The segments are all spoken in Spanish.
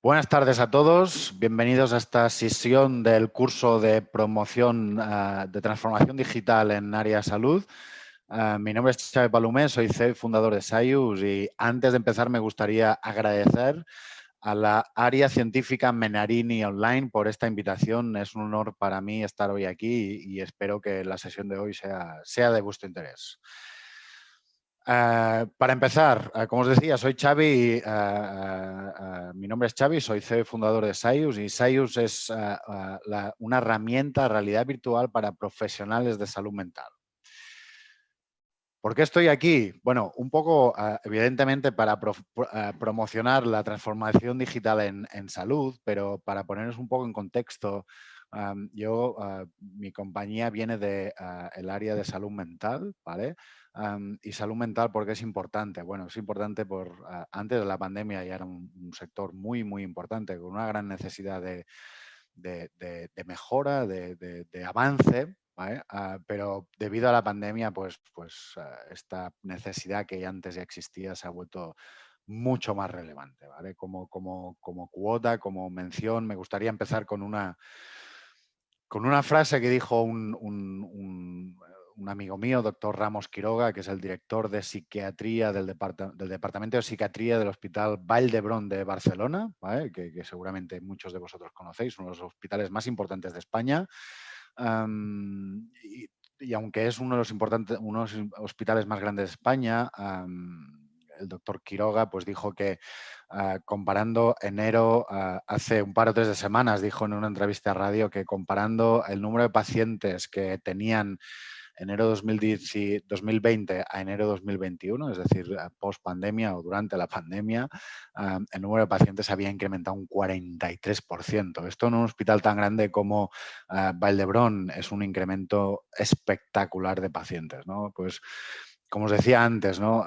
Buenas tardes a todos, bienvenidos a esta sesión del curso de promoción de transformación digital en área salud. Mi nombre es Xavi Palomé, soy CEO y fundador de Sayus y antes de empezar me gustaría agradecer a la área científica Menarini Online por esta invitación. Es un honor para mí estar hoy aquí y espero que la sesión de hoy sea de vuestro interés. Para empezar, como os decía, soy Xavi, mi nombre es Xavi, soy CEO y fundador de Sayus y Sayus es una herramienta de realidad virtual para profesionales de salud mental. ¿Por qué estoy aquí? Bueno, un poco, evidentemente, para promocionar la transformación digital en salud, pero para poneros un poco en contexto, mi compañía viene del área de salud mental, ¿vale? Y salud mental, ¿por qué es importante? Bueno, es importante antes de la pandemia ya era un sector muy, muy importante, con una gran necesidad de mejora, de avance, ¿vale? Pero debido a la pandemia, esta necesidad que antes ya existía se ha vuelto mucho más relevante, ¿vale? Como cuota, como mención, me gustaría empezar con una frase que dijo un amigo mío, doctor Ramos Quiroga, que es el director de psiquiatría del Departamento de Psiquiatría del Hospital Vall d'Hebron de Barcelona, ¿vale? Que seguramente muchos de vosotros conocéis, uno de los hospitales más importantes de España. Um, y, y aunque es uno de los hospitales más grandes de España, el doctor Quiroga pues dijo que comparando enero, hace un par o tres de semanas, dijo en una entrevista a radio que comparando el número de pacientes que tenían enero 2020 a enero 2021, es decir, post pandemia o durante la pandemia, el número de pacientes había incrementado un 43%. Esto en un hospital tan grande como Vall d'Hebron es un incremento espectacular de pacientes, ¿no? Pues, como os decía antes, ¿no?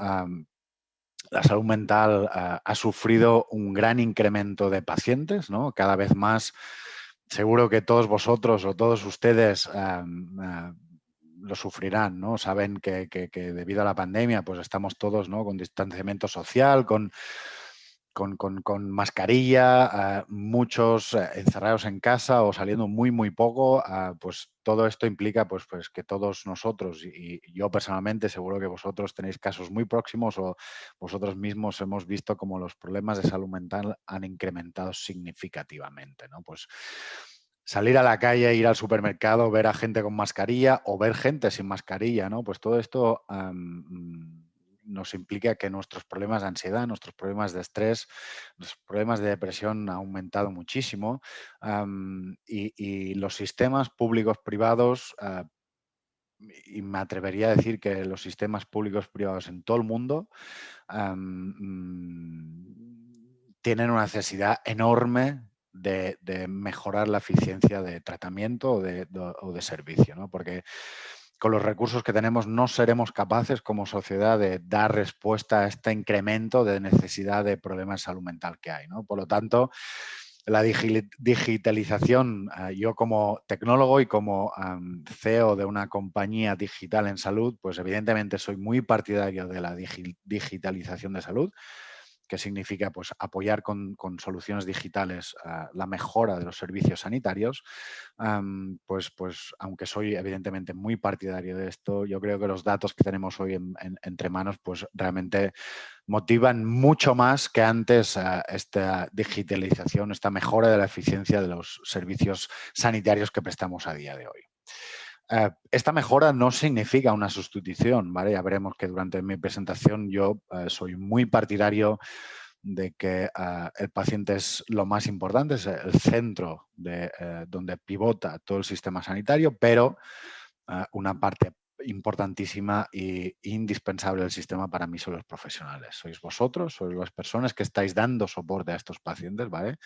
La salud mental ha sufrido un gran incremento de pacientes, ¿no? Cada vez más, seguro que todos vosotros o todos ustedes lo sufrirán, ¿no? Saben que debido a la pandemia, pues estamos todos, ¿no? Con distanciamiento social, con mascarilla, muchos encerrados en casa o saliendo muy, muy poco, pues todo esto implica pues que todos nosotros y yo personalmente, seguro que vosotros tenéis casos muy próximos o vosotros mismos hemos visto como los problemas de salud mental han incrementado significativamente, ¿no? Pues salir a la calle, ir al supermercado, ver a gente con mascarilla o ver gente sin mascarilla, ¿no? Pues todo esto nos implica que nuestros problemas de ansiedad, nuestros problemas de estrés, nuestros problemas de depresión han aumentado muchísimo y los sistemas públicos privados, y me atrevería a decir que los sistemas públicos privados en todo el mundo tienen una necesidad enorme de mejorar la eficiencia de tratamiento o de servicio, ¿no? Porque con los recursos que tenemos no seremos capaces como sociedad de dar respuesta a este incremento de necesidad de problemas de salud mental que hay, ¿no? Por lo tanto, la digitalización, yo como tecnólogo y como CEO de una compañía digital en salud, pues evidentemente soy muy partidario de la digitalización de salud, que significa pues, apoyar con soluciones digitales la mejora de los servicios sanitarios. Pues aunque soy evidentemente muy partidario de esto, yo creo que los datos que tenemos hoy entre manos pues realmente motivan mucho más que antes esta digitalización, esta mejora de la eficiencia de los servicios sanitarios que prestamos a día de hoy. Esta mejora no significa una sustitución, ¿vale? Ya veremos que durante mi presentación yo soy muy partidario de que el paciente es lo más importante, es el centro de donde pivota todo el sistema sanitario, pero una parte importantísima e indispensable del sistema para mí son los profesionales. Sois vosotros, sois las personas que estáis dando soporte a estos pacientes, ¿vale?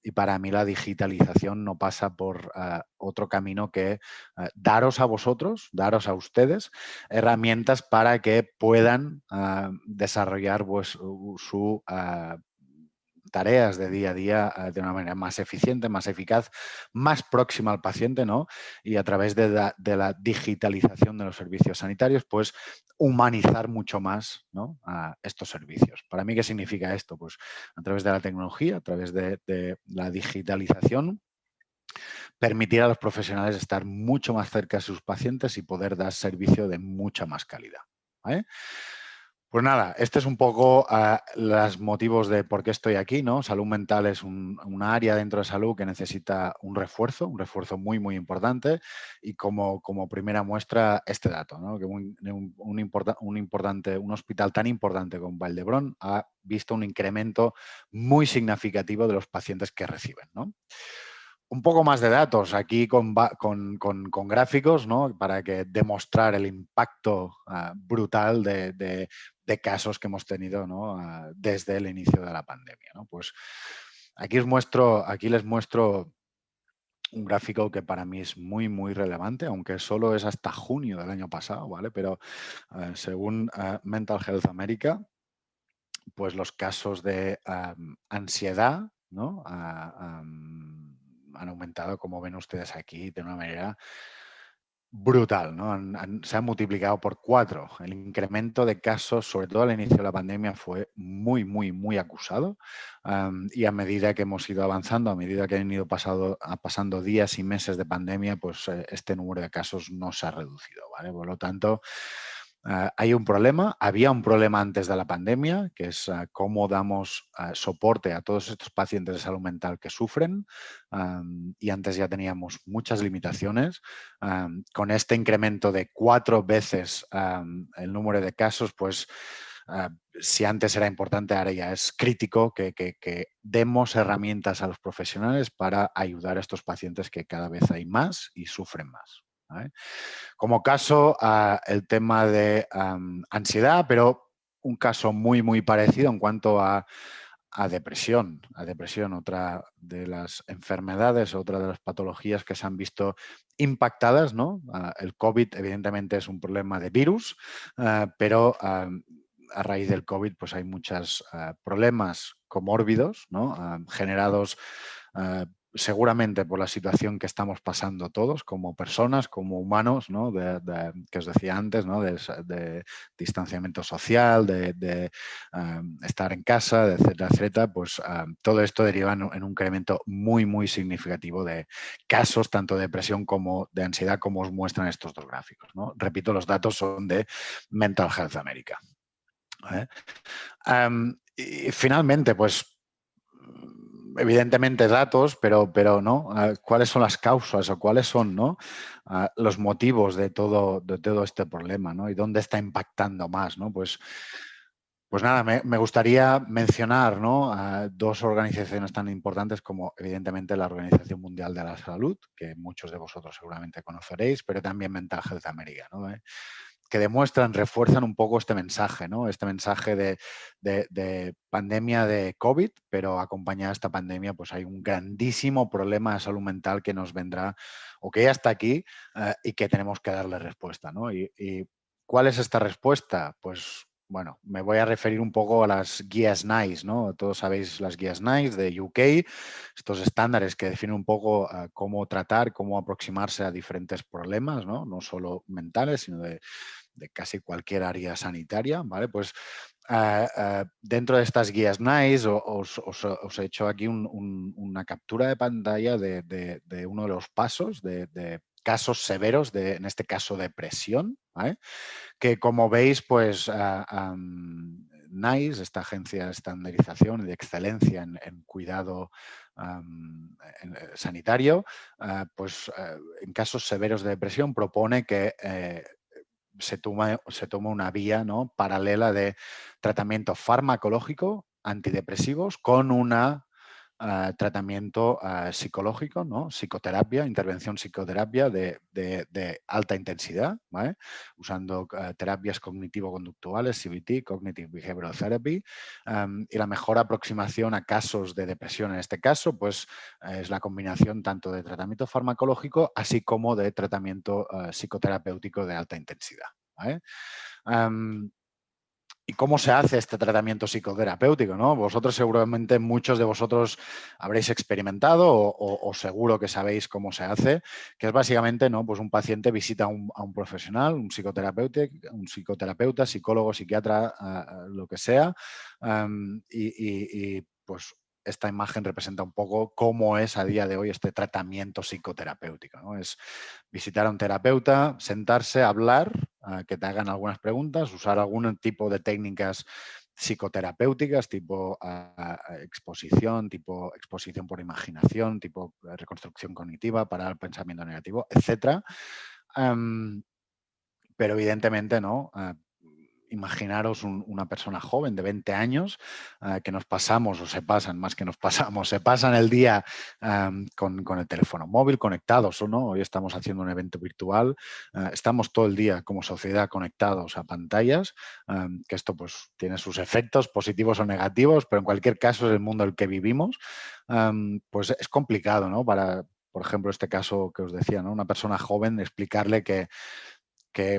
Y para mí la digitalización no pasa por otro camino que daros a vosotros, daros a ustedes herramientas para que puedan desarrollar su tareas de día a día de una manera más eficiente, más eficaz, más próxima al paciente, ¿no? Y a través de la digitalización de los servicios sanitarios, pues humanizar mucho más, ¿no? A estos servicios. Para mí, ¿qué significa esto? Pues a través de la tecnología, a través de la digitalización, permitir a los profesionales estar mucho más cerca de sus pacientes y poder dar servicio de mucha más calidad, ¿vale? Pues nada, este es un poco los motivos de por qué estoy aquí, ¿no? Salud mental es una área dentro de salud que necesita un refuerzo muy, muy importante, y como primera muestra este dato, ¿no? Que un hospital tan importante como Vall d'Hebron ha visto un incremento muy significativo de los pacientes que reciben, ¿no? Un poco más de datos aquí con gráficos, ¿no? Para demostrar el impacto brutal de casos que hemos tenido, ¿no? Desde el inicio de la pandemia, ¿no? Pues aquí les muestro un gráfico que para mí es muy, muy relevante, aunque solo es hasta junio del año pasado, ¿vale? Pero según Mental Health America, pues los casos de ansiedad, ¿no? Han aumentado, como ven ustedes aquí, de una manera brutal, ¿no? Se han multiplicado por 4. El incremento de casos, sobre todo al inicio de la pandemia, fue muy, muy, muy acusado. Y a medida que hemos ido avanzando, a medida que han ido pasando días y meses de pandemia, pues este número de casos no se ha reducido, ¿vale? Por lo tanto, hay un problema, había un problema antes de la pandemia, que es cómo damos soporte a todos estos pacientes de salud mental que sufren, y antes ya teníamos muchas limitaciones. Con este incremento de 4 veces el número de casos, pues si antes era importante, ahora ya es crítico que demos herramientas a los profesionales para ayudar a estos pacientes, que cada vez hay más y sufren más, ¿vale? Como caso, el tema de ansiedad, pero un caso muy, muy parecido en cuanto a depresión. A depresión, otra de las enfermedades, otra de las patologías que se han visto impactadas, ¿no? El COVID, evidentemente, es un problema de virus, pero a raíz del COVID, pues hay muchos problemas comórbidos, ¿no? Generados seguramente por la situación que estamos pasando todos como personas, como humanos, ¿no? Que os decía antes, ¿no? De distanciamiento social, de estar en casa, etcétera, etcétera, pues todo esto deriva en un incremento muy, muy significativo de casos, tanto de depresión como de ansiedad, como os muestran estos dos gráficos, ¿no? Repito, los datos son de Mental Health America, ¿vale? Y finalmente, pues evidentemente datos, pero ¿no? ¿Cuáles son las causas o cuáles son, ¿no? Los motivos de todo este problema, ¿no? Y dónde está impactando más, ¿no? Pues nada, me gustaría mencionar, ¿no? A dos organizaciones tan importantes como evidentemente la Organización Mundial de la Salud, que muchos de vosotros seguramente conoceréis, pero también Mental Health America, ¿no? Que demuestran, refuerzan un poco este mensaje, ¿no? Este mensaje de pandemia de COVID, pero acompañada de esta pandemia, pues hay un grandísimo problema de salud mental que nos vendrá, o que ya está aquí, y que tenemos que darle respuesta, ¿no? Y ¿cuál es esta respuesta? Pues bueno, me voy a referir un poco a las guías NICE, ¿no? Todos sabéis las guías NICE de UK, estos estándares que definen un poco cómo tratar, cómo aproximarse a diferentes problemas, ¿no? No solo mentales, sino de casi cualquier área sanitaria, ¿vale? Pues dentro de estas guías NICE os he hecho aquí una captura de pantalla de uno de los pasos de casos severos, en este caso depresión, ¿vale? Que como veis, pues NICE, esta agencia de estandarización y de excelencia en cuidado sanitario, pues en casos severos de depresión propone que se toma una vía, ¿no? Paralela de tratamiento farmacológico, antidepresivos, con un tratamiento psicológico, ¿no? Psicoterapia, intervención psicoterapia de alta intensidad, ¿vale? Usando terapias cognitivo-conductuales, CBT, Cognitive Behavioral Therapy, y la mejor aproximación a casos de depresión en este caso, pues es la combinación tanto de tratamiento farmacológico así como de tratamiento psicoterapéutico de alta intensidad, ¿vale? ¿Y cómo se hace este tratamiento psicoterapéutico, ¿no? Vosotros seguramente, muchos de vosotros habréis experimentado o seguro que sabéis cómo se hace, que es básicamente, ¿no? Pues un paciente visita a un profesional, un psicoterapeuta, psicólogo, psiquiatra, lo que sea, pues esta imagen representa un poco cómo es a día de hoy este tratamiento psicoterapéutico, ¿no? Es visitar a un terapeuta, sentarse, hablar, que te hagan algunas preguntas, usar algún tipo de técnicas psicoterapéuticas, tipo exposición por imaginación, tipo reconstrucción cognitiva para el pensamiento negativo, etcétera. Pero evidentemente, ¿no? Imaginaros una persona joven de 20 años que nos pasamos, o se pasan, más que nos pasamos, se pasan el día con el teléfono móvil conectados, ¿o no? Hoy estamos haciendo un evento virtual, estamos todo el día como sociedad conectados a pantallas, que esto pues tiene sus efectos positivos o negativos, pero en cualquier caso es el mundo en el que vivimos, pues es complicado, ¿no? Por ejemplo, este caso que os decía, ¿no? Una persona joven, explicarle que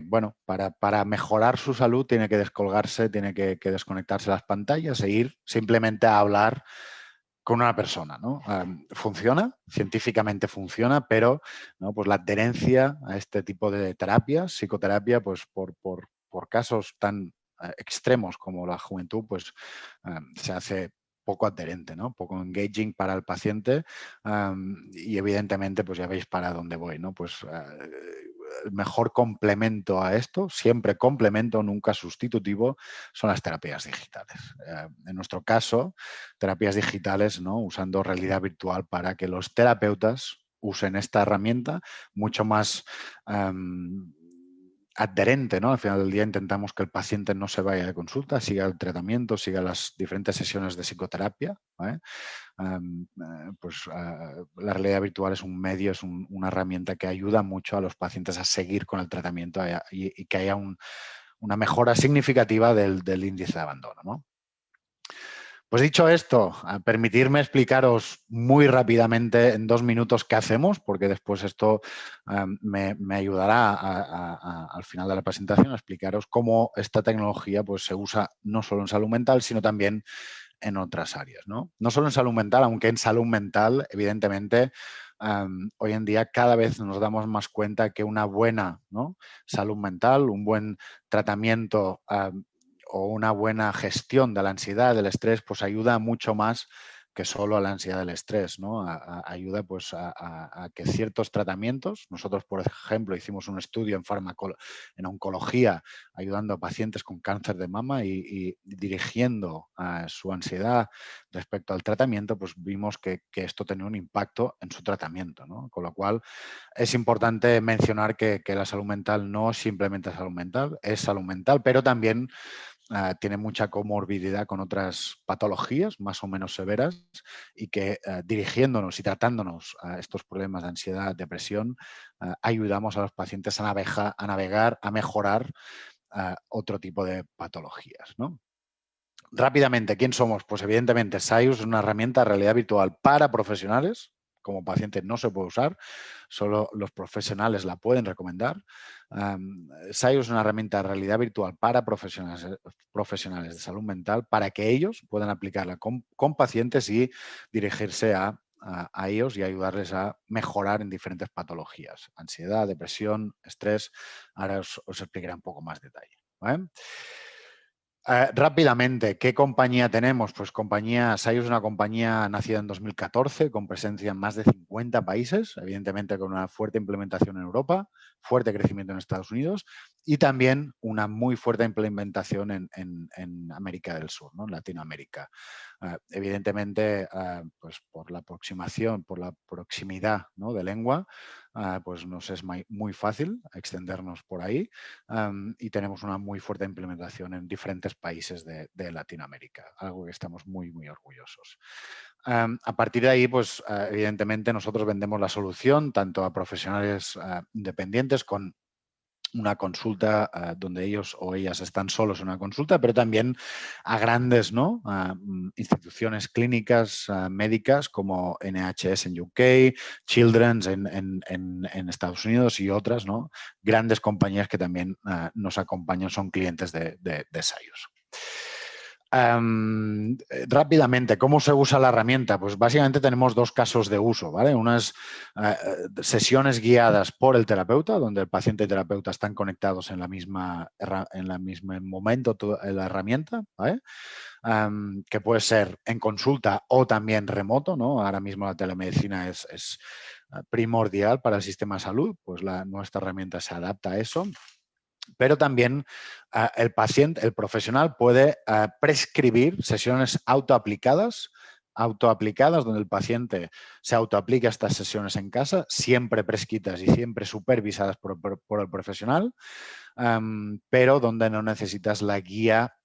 bueno, para mejorar su salud tiene que descolgarse, tiene que desconectarse las pantallas e ir simplemente a hablar con una persona, ¿no? Funciona, científicamente funciona, pero ¿no? Pues la adherencia a este tipo de terapias, psicoterapia, pues por casos tan extremos como la juventud, pues se hace poco adherente, ¿no? Poco engaging para el paciente y evidentemente pues ya veis para dónde voy, ¿no? Pues el mejor complemento a esto, siempre complemento, nunca sustitutivo, son las terapias digitales. En nuestro caso, terapias digitales, ¿no? Usando realidad virtual para que los terapeutas usen esta herramienta mucho más adherente, ¿no? Al final del día intentamos que el paciente no se vaya de consulta, siga el tratamiento, siga las diferentes sesiones de psicoterapia, ¿vale? La realidad virtual es un medio, es una herramienta que ayuda mucho a los pacientes a seguir con el tratamiento y que haya una mejora significativa del índice de abandono, ¿no? Pues dicho esto, permitirme explicaros muy rápidamente en 2 minutos qué hacemos, porque después esto me ayudará al final de la presentación a explicaros cómo esta tecnología pues, se usa no solo en salud mental, sino también en otras áreas, ¿no? No solo en salud mental, aunque en salud mental, evidentemente, hoy en día cada vez nos damos más cuenta que una buena, ¿no? Salud mental, un buen tratamiento o una buena gestión de la ansiedad, del estrés, pues ayuda mucho más que solo a la ansiedad del estrés, ¿no? Ayuda pues a que ciertos tratamientos, nosotros por ejemplo hicimos un estudio en oncología ayudando a pacientes con cáncer de mama y dirigiendo su ansiedad respecto al tratamiento, pues vimos que esto tenía un impacto en su tratamiento, ¿no? Con lo cual es importante mencionar que la salud mental no es simplemente salud mental, es salud mental, pero también tiene mucha comorbilidad con otras patologías más o menos severas y que dirigiéndonos y tratándonos a estos problemas de ansiedad, depresión, ayudamos a los pacientes a navegar, a mejorar otro tipo de patologías, ¿no? Rápidamente, ¿quién somos? Pues evidentemente Sayus es una herramienta de realidad virtual para profesionales. Como paciente no se puede usar, solo los profesionales la pueden recomendar. Sayus es una herramienta de realidad virtual para profesionales de salud mental para que ellos puedan aplicarla con pacientes y dirigirse a ellos y ayudarles a mejorar en diferentes patologías. Ansiedad, depresión, estrés. Ahora os explicaré un poco más detalle, ¿vale? Rápidamente, ¿qué compañía tenemos? Pues Sayus es una compañía nacida en 2014 con presencia en más de 50 países, evidentemente con una fuerte implementación en Europa, fuerte crecimiento en Estados Unidos y también una muy fuerte implementación en América del Sur, ¿no? En Latinoamérica. Evidentemente, pues por la aproximación, por la proximidad, ¿no? de lengua, pues nos es muy fácil extendernos por ahí y tenemos una muy fuerte implementación en diferentes países de Latinoamérica, algo que estamos muy orgullosos. A partir de ahí, pues evidentemente nosotros vendemos la solución tanto a profesionales independientes con una consulta donde ellos o ellas están solos en una consulta, pero también a grandes, ¿no? Instituciones clínicas médicas como NHS en UK, Children's en Estados Unidos y otras, ¿no? Grandes compañías que también nos acompañan, son clientes de Sayus. Rápidamente, ¿cómo se usa la herramienta? Pues básicamente tenemos dos casos de uso, ¿vale? Unas sesiones guiadas por el terapeuta, donde el paciente y el terapeuta están conectados en el mismo momento en la herramienta, ¿vale? Que puede ser en consulta o también remoto, ¿no? Ahora mismo la telemedicina es primordial para el sistema de salud, pues nuestra herramienta se adapta a eso. Pero también el paciente, el profesional puede prescribir sesiones autoaplicadas, donde el paciente se autoaplica estas sesiones en casa, siempre prescritas y siempre supervisadas por el profesional, pero donde no necesitas la guía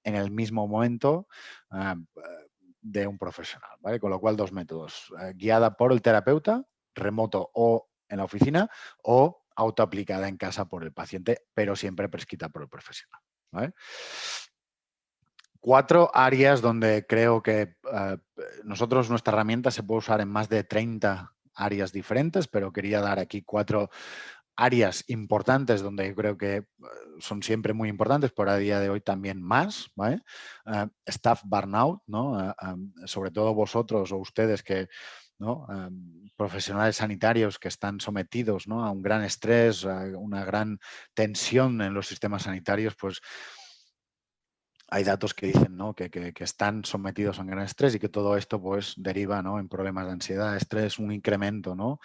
en el mismo momento de un profesional, ¿vale? Con lo cual, dos métodos, guiada por el terapeuta, remoto o en la oficina, o autoaplicada en casa por el paciente, pero siempre prescrita por el profesional, ¿vale? 4 áreas donde creo que nuestra herramienta se puede usar en más de 30 áreas diferentes, pero quería dar aquí 4 áreas importantes donde yo creo que son siempre muy importantes, por a día de hoy también más, ¿vale? Staff burnout, ¿no? Sobre todo vosotros o ustedes que, ¿no? Profesionales sanitarios que están sometidos, ¿no? A un gran estrés, a una gran tensión en los sistemas sanitarios, pues hay datos que dicen, ¿no? que están sometidos a un gran estrés y que todo esto pues, deriva, ¿no? en problemas de ansiedad, estrés, un incremento, ¿no?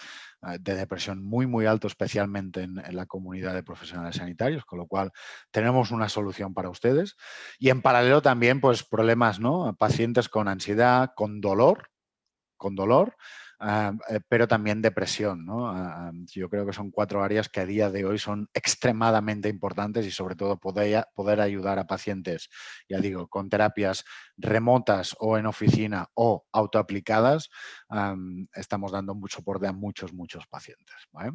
de depresión muy, muy alto, especialmente en la comunidad de profesionales sanitarios, con lo cual tenemos una solución para ustedes. Y en paralelo también pues, problemas, ¿no? Pacientes con ansiedad, con dolor, pero también depresión, ¿no? Yo creo que son 4 áreas que a día de hoy son extremadamente importantes y sobre todo poder ayudar a pacientes, ya digo, con terapias remotas o en oficina o autoaplicadas, estamos dando mucho soporte a muchos, muchos pacientes, ¿vale?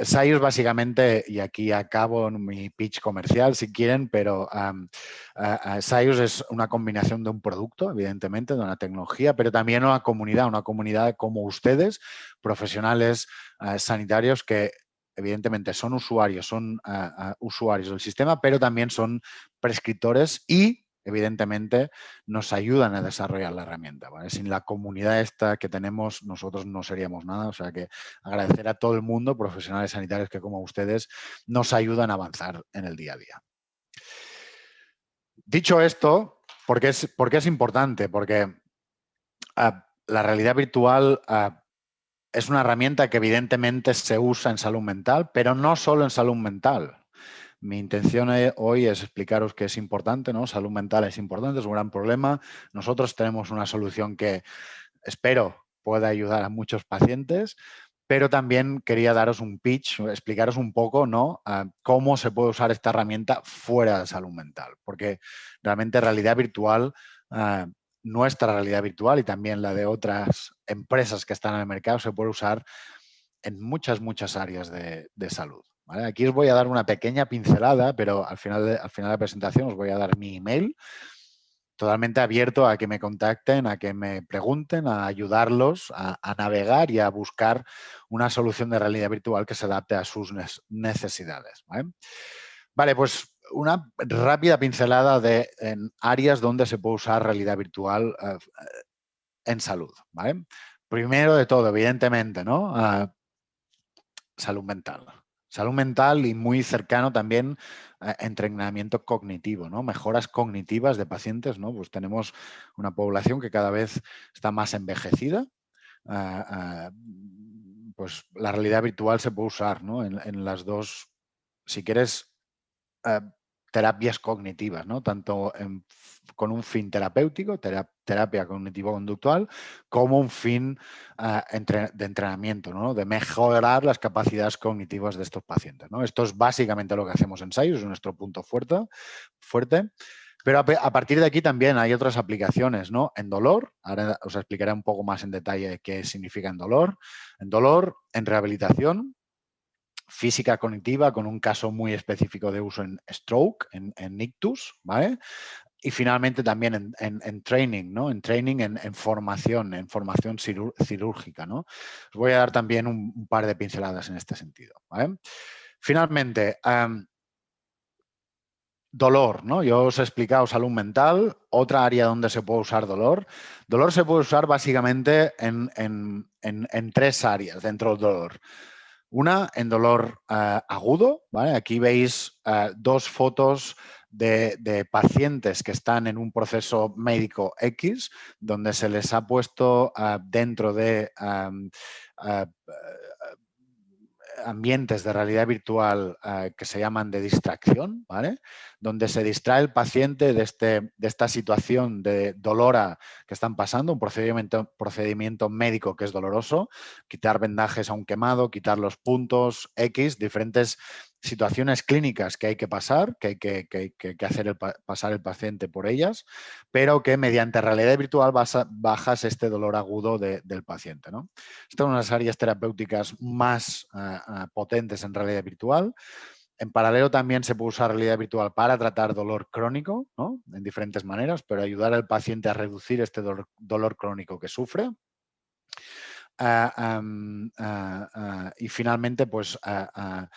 Sayus básicamente, y aquí acabo mi pitch comercial si quieren, pero Sayus es una combinación de un producto, evidentemente, de una tecnología, pero también una comunidad como ustedes, profesionales sanitarios que evidentemente son usuarios del sistema, pero también son prescriptores y evidentemente nos ayudan a desarrollar la herramienta, ¿vale? Sin la comunidad esta que tenemos, nosotros no seríamos nada, o sea que agradecer a todo el mundo, profesionales sanitarios que como ustedes nos ayudan a avanzar en el día a día. Dicho esto, ¿por qué es importante? Porque la realidad virtual es una herramienta que evidentemente se usa en salud mental, pero no solo en salud mental. Mi intención hoy es explicaros que es importante, ¿no? Salud mental es importante, es un gran problema. Nosotros tenemos una solución que espero pueda ayudar a muchos pacientes, pero también quería daros un pitch, explicaros un poco, ¿no? Cómo se puede usar esta herramienta fuera de salud mental, porque realmente realidad virtual, nuestra realidad virtual y también la de otras empresas que están en el mercado se puede usar en muchas, muchas áreas de salud, ¿vale? Aquí os voy a dar una pequeña pincelada, pero al final de la presentación os voy a dar mi email, totalmente abierto a que me contacten, a que me pregunten, a ayudarlos a navegar y a buscar una solución de realidad virtual que se adapte a sus necesidades, ¿vale? Vale, pues una rápida pincelada en áreas donde se puede usar realidad virtual en salud, ¿vale? Primero de todo, evidentemente, ¿no? Salud mental. Salud mental y muy cercano también entrenamiento cognitivo, ¿no? Mejoras cognitivas de pacientes, ¿no? Pues tenemos una población que cada vez está más envejecida. Pues la realidad virtual se puede usar, ¿no? En las dos, si quieres, terapias cognitivas, ¿no? Tanto con un fin terapéutico, terapia cognitivo-conductual, como un fin de entrenamiento, ¿no? De mejorar las capacidades cognitivas de estos pacientes, ¿no? Esto es básicamente lo que hacemos en Sayus, es nuestro punto fuerte. Pero a partir de aquí también hay otras aplicaciones, ¿no? En dolor, ahora os explicaré un poco más en detalle qué significa en dolor, en rehabilitación, física cognitiva con un caso muy específico de uso en stroke, en ictus, ¿vale? Y finalmente también en training, ¿no? En training, en formación cirúrgica, ¿no? Os voy a dar también un par de pinceladas en este sentido, ¿vale? Finalmente, Dolor, ¿no? Yo os he explicado salud mental, otra área donde se puede usar dolor. Dolor se puede usar básicamente en tres áreas dentro del dolor. Una, en dolor agudo, ¿vale? Aquí veis dos fotos de pacientes que están en un proceso médico X, donde se les ha puesto dentro de ambientes de realidad virtual que se llaman de distracción, ¿vale? Donde se distrae el paciente de esta situación de dolor que están pasando, un procedimiento médico que es doloroso, quitar vendajes a un quemado, quitar los puntos X, diferentes situaciones clínicas que hay que pasar, que hay que hacer pasar el paciente por ellas, pero que mediante realidad virtual bajas este dolor agudo del paciente, ¿no? Estas son unas áreas terapéuticas más potentes en realidad virtual. En paralelo también se puede usar realidad virtual para tratar dolor crónico, ¿no? En diferentes maneras, pero ayudar al paciente a reducir este dolor crónico que sufre. Y finalmente, pues a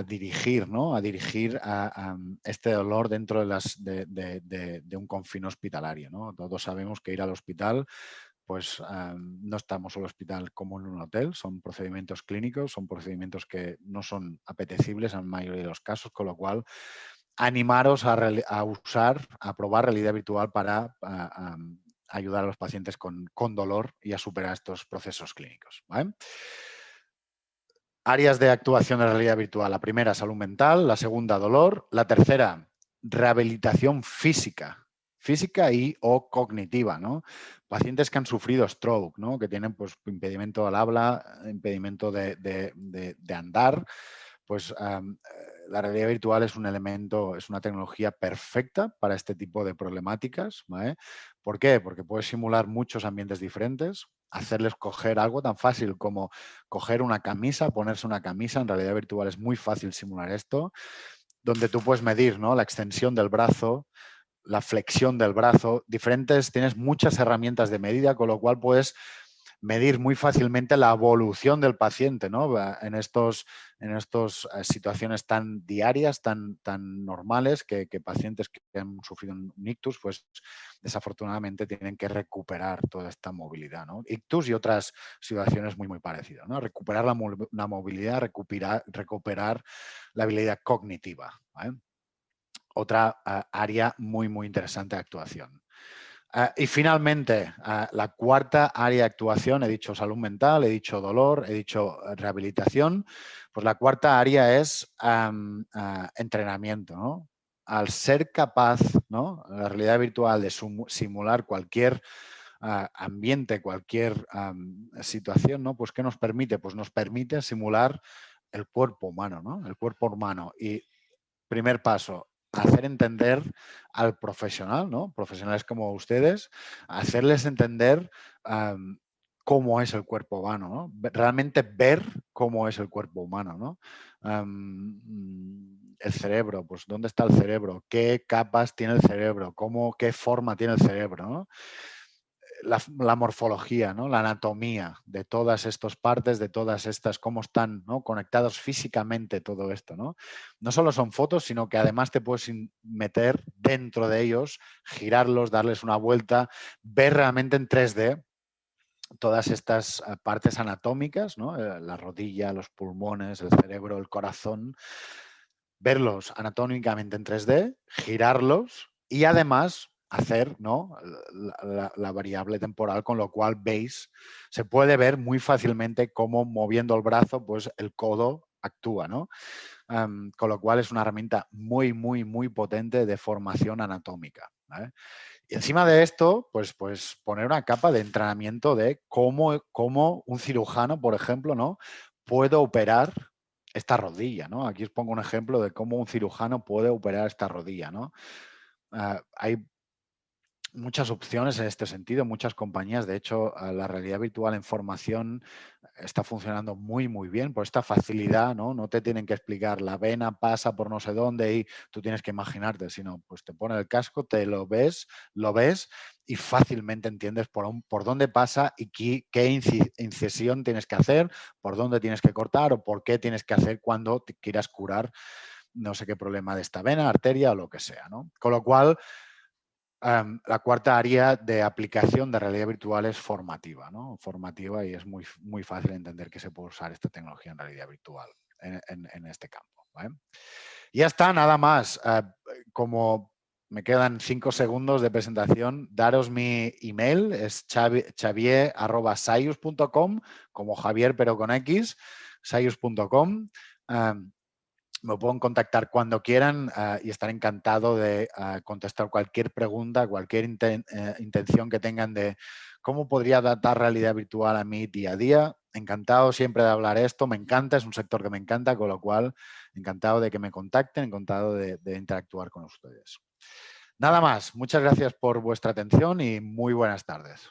dirigir, ¿no? A dirigir este dolor dentro de un confín hospitalario, ¿no? Todos sabemos que ir al hospital pues no estamos en un hospital como en un hotel, son procedimientos clínicos, son procedimientos que no son apetecibles en la mayoría de los casos, con lo cual animaros a probar realidad virtual para ayudar a los pacientes con dolor y a superar estos procesos clínicos, ¿vale? Áreas de actuación de realidad virtual. La primera, salud mental. La segunda, dolor. La tercera, rehabilitación física y o cognitiva, ¿no? Pacientes que han sufrido stroke, ¿no? Que tienen pues, impedimento al habla, impedimento de andar, pues la realidad virtual es un elemento, es una tecnología perfecta para este tipo de problemáticas, ¿vale? ¿Por qué? Porque puedes simular muchos ambientes diferentes, hacerles coger algo tan fácil como coger una camisa, ponerse una camisa, en realidad virtual es muy fácil simular esto, donde tú puedes medir, ¿no? La extensión del brazo, la flexión del brazo, tienes muchas herramientas de medida, con lo cual puedes medir muy fácilmente la evolución del paciente, ¿no? En estos situaciones tan diarias, tan normales, que pacientes que han sufrido un ictus, pues desafortunadamente tienen que recuperar toda esta movilidad, ¿no? Ictus y otras situaciones muy parecidas, ¿no? Recuperar la movilidad, recuperar la habilidad cognitiva, ¿vale? Otra área muy interesante de actuación. Y finalmente, la cuarta área de actuación, he dicho salud mental, he dicho dolor, he dicho rehabilitación, pues la cuarta área es entrenamiento, ¿no? Al ser capaz, ¿no? La realidad virtual de simular cualquier ambiente, cualquier situación, ¿no? Pues ¿qué nos permite? Pues nos permite simular el cuerpo humano, ¿no? El cuerpo humano. Y primer paso, hacer entender al profesional, ¿no? Profesionales como ustedes, hacerles entender cómo es el cuerpo humano, ¿no? Realmente ver cómo es el cuerpo humano, ¿no? El cerebro, pues ¿dónde está el cerebro? ¿Qué capas tiene el cerebro? ¿Qué forma tiene el cerebro? ¿No? La morfología, ¿no? La anatomía de todas estas partes, de todas estas, cómo están, ¿no? Conectados físicamente todo esto, ¿no? No solo son fotos, sino que además te puedes meter dentro de ellos, girarlos, darles una vuelta, ver realmente en 3D todas estas partes anatómicas, ¿no? La rodilla, los pulmones, el cerebro, el corazón, verlos anatómicamente en 3D, girarlos y además hacer, ¿no? la variable temporal, con lo cual se puede ver muy fácilmente cómo moviendo el brazo, pues el codo actúa, ¿no? Con lo cual es una herramienta muy potente de formación anatómica, ¿vale? Y encima de esto, pues poner una capa de entrenamiento de cómo un cirujano, por ejemplo, ¿no? puede operar esta rodilla, ¿no? Aquí os pongo un ejemplo de cómo un cirujano puede operar esta rodilla, ¿no? Hay muchas opciones en este sentido, muchas compañías. De hecho, la realidad virtual en formación está funcionando muy bien por esta facilidad, ¿no? No te tienen que explicar, la vena pasa por no sé dónde y tú tienes que imaginarte, sino pues te pones el casco, te lo ves y fácilmente entiendes por dónde pasa y qué incisión tienes que hacer, por dónde tienes que cortar o por qué tienes que hacer cuando te quieras curar no sé qué problema de esta vena, arteria o lo que sea, ¿no? Con lo cual, la cuarta área de aplicación de realidad virtual es formativa, ¿no? Formativa, y es muy, muy fácil entender que se puede usar esta tecnología en realidad virtual en este campo, ¿vale? Y ya está, nada más. Como me quedan 5 segundos de presentación, daros mi email, es xavier@saius.com, como Javier pero con X, saius.com. Me pueden contactar cuando quieran y estaré encantado de contestar cualquier pregunta, cualquier intención que tengan de cómo podría adaptar realidad virtual a mi día a día. Encantado siempre de hablar esto, me encanta, es un sector que me encanta, con lo cual encantado de que me contacten, encantado de interactuar con ustedes. Nada más, muchas gracias por vuestra atención y muy buenas tardes.